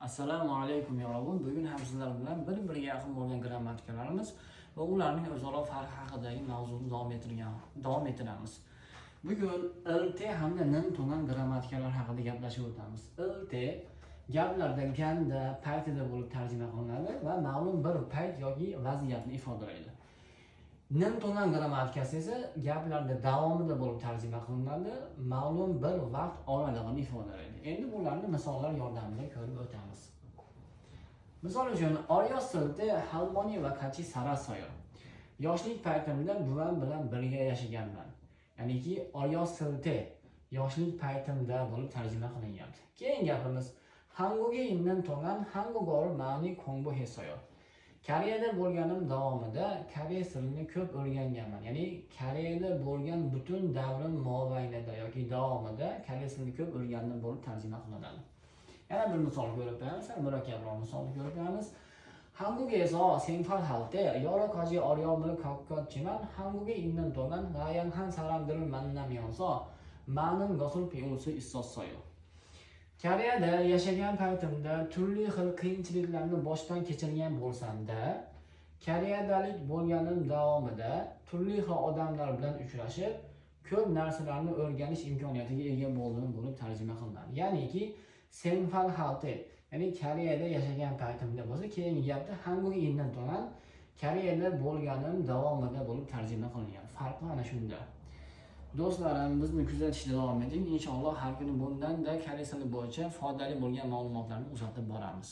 Assalomu alaykum yorug'im. Bugun ham sizlar bilan bir-biriga yaqin bo'lgan grammatikalarimiz va ularning o'zaro farqi haqidagi mavzuni davom ettiramiz. Bugun lt hamda nin to'nan grammatikalar haqida gaplashib o'tamiz. Lt gaplarda ganda, paytida bo'lib tarjima qilinadi va ma'lum bir payt yoki vaziyatni ifodalaydi. Nin to'nan grammatikasi esa gaplarda davomida bo'lib tarjima qilinadi, ma'lum bir vaqt oralig'ini ifodalaydi. Endi bularni misollar yordamida ko'rib o'tamiz. Misol uchun, Oryos silti Halmoni va Kachi Sarasoyo. Yoshlik paytimda buvam bilan birga yashaganman. Ya'niki Oryos silti yoshlik paytimda bo'lib tarjima qilinyapti. Keyingi gapimiz Hanguge innan to'ngan Hangugoru ma'ni kongbu hesoyo. Koreyada bo'lganim davomida koreys tilini ko'p o'rganganman. Ya'ni Koreyada bo'lgan butun davrim mobaynida yoki davomida koreys tilini ko'p o'rgandim bo'lib tarjima qilinadi. Yana bir misol ko'rib qo'yamiz, murakkabroq misolni ko'rib qo'yamiz. 한국에서 생활할 때 여러 가지 어려움을 겪었지만 한국에 있는 동안 다양한 사람들을 만나면서 많은 것을 배울 수 있었어요. Koreyada yashagan paytimda turli xil qiyinchiliklarni boshdan kechirgan bo'lsam-da, Koreyadalik bo'lganim davomida turli xil odamlar bilan uchrashib, ko'p narsalarni o'rganish imkoniyatiga ega bo'ldim bo'lib tarjima qilinadi. Ya'niki 생활할 때, ya'ni Koreyada yashagan paytimda bo'lsa, keyingi gapda Hanguge innan to'ngan Koreyada bo'lganim davomida bo'lib tarjima qilingan. Farqi ana shunda. Do'stlarim, bizni kuzatishda davom eting. Inshaalloh har kuni bundan-da koreys tili bo'yicha foydali bo'lgan ma'lumotlarni uzatib boramiz.